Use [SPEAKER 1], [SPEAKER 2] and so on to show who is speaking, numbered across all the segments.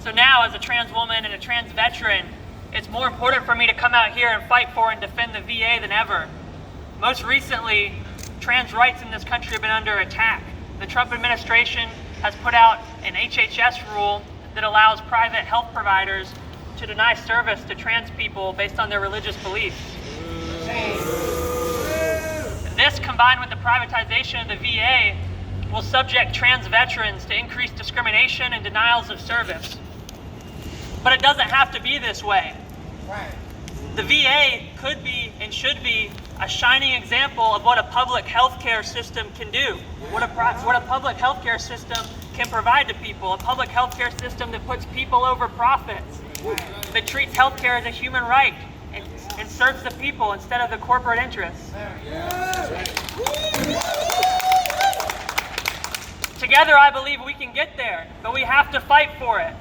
[SPEAKER 1] So now, as a trans woman and a trans veteran, it's more important for me to come out here and fight for and defend the VA than ever. Most recently, trans rights in this country have been under attack. The Trump administration has put out an HHS rule that allows private health providers to deny service to trans people based on their religious beliefs. This, combined with the privatization of the VA, will subject trans veterans to increased discrimination and denials of service. But it doesn't have to be this way. The VA could be and should be a shining example of what a public healthcare system can do, what a public healthcare system can provide to people, a public healthcare system that puts people over profits, that treats healthcare as a human right and serves the people instead of the corporate interests. Together, I believe we can get there, but we have to fight for it.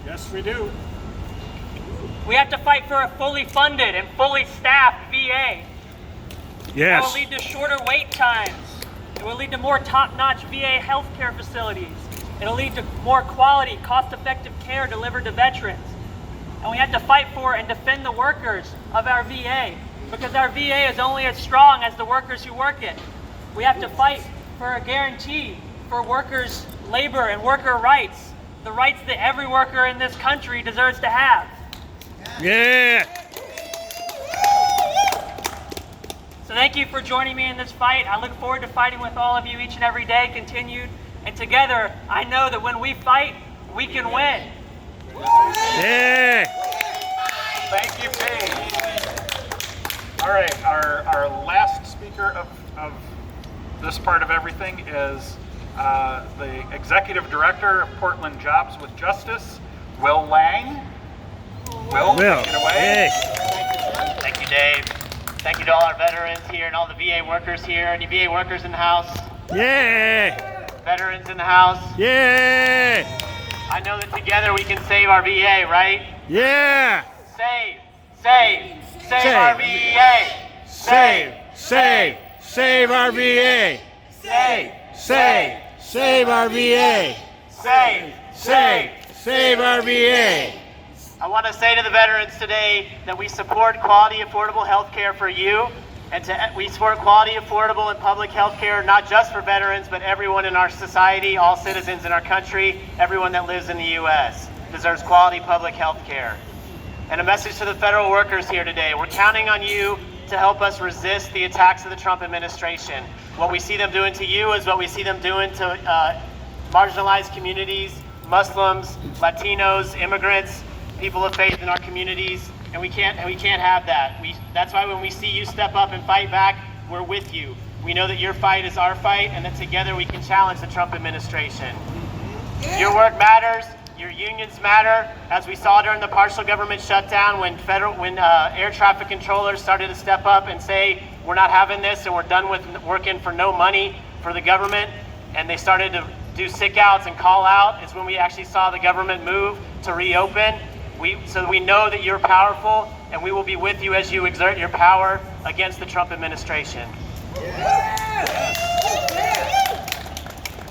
[SPEAKER 2] Yes, we do.
[SPEAKER 1] We have to fight for a fully funded and fully staffed VA.
[SPEAKER 3] Yes.
[SPEAKER 1] It will lead to shorter wait times. It will lead to more top-notch VA healthcare facilities. It'll lead to more quality, cost-effective care delivered to veterans. And we have to fight for and defend the workers of our VA, because our VA is only as strong as the workers who work it. We have to fight for a guarantee for workers' labor and worker rights, the rights that every worker in this country deserves to have.
[SPEAKER 3] Yeah.
[SPEAKER 1] So thank you for joining me in this fight. I look forward to fighting with all of you each and every day, continued. And together, I know that when we fight, we can win.
[SPEAKER 3] Yeah.
[SPEAKER 2] Thank you, Paige. All right, our last speaker of this part of everything is the Executive Director of Portland Jobs with Justice, Will Layng. Will, take it away.
[SPEAKER 3] Hey.
[SPEAKER 4] Thank you, Dave. Thank you to all our veterans here and all the VA workers here. Any VA workers in the house?
[SPEAKER 3] Yeah.
[SPEAKER 4] Veterans in the house?
[SPEAKER 3] Yeah.
[SPEAKER 4] I know that together we can save our VA, right?
[SPEAKER 3] Yeah.
[SPEAKER 4] Save our VA.
[SPEAKER 3] Save our VA. Save our VA. Save our VA.
[SPEAKER 4] I want to say to the veterans today that we support quality, affordable health care for you, and we support quality, affordable, and public health care, not just for veterans, but everyone in our society, all citizens in our country, everyone that lives in the U.S. deserves quality public health care. And a message to the federal workers here today: we're counting on you to help us resist the attacks of the Trump administration. What we see them doing to you is what we see them doing to marginalized communities, Muslims, Latinos, immigrants, people of faith in our communities, and we can't have that. That's why when we see you step up and fight back, we're with you. We know that your fight is our fight, and that together we can challenge the Trump administration. Your work matters. Your unions matter, as we saw during the partial government shutdown when air traffic controllers started to step up and say, we're not having this and we're done with working for no money for the government, and they started to do sick outs and call out, is when we actually saw the government move to reopen. So we know that you're powerful, and we will be with you as you exert your power against the Trump administration.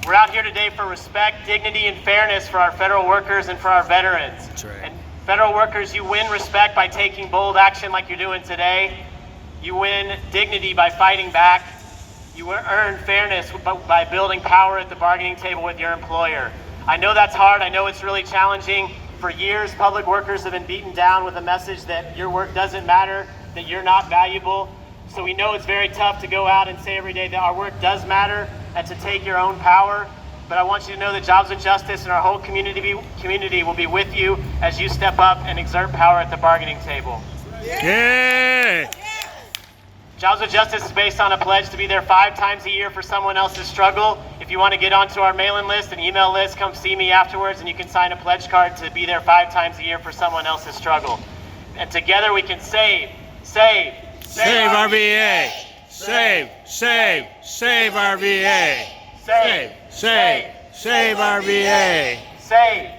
[SPEAKER 4] We're out here today for respect, dignity, and fairness for our federal workers and for our veterans.
[SPEAKER 3] That's right.
[SPEAKER 4] And federal workers, you win respect by taking bold action like you're doing today. You win dignity by fighting back. You earn fairness by building power at the bargaining table with your employer. I know that's hard. I know it's really challenging. For years, public workers have been beaten down with a message that your work doesn't matter, that you're not valuable. So we know it's very tough to go out and say every day that our work does matter and to take your own power. But I want you to know that Jobs with Justice and our whole community will be with you as you step up and exert power at the bargaining table.
[SPEAKER 3] Yeah.
[SPEAKER 4] Jobs with Justice is based on a pledge to be there 5 times a year for someone else's struggle. If you want to get onto our mailing list and email list, come see me afterwards and you can sign a pledge card to be there 5 times a year for someone else's struggle. And together we can save
[SPEAKER 3] our VA. Save our VA. Save our VA.
[SPEAKER 4] Save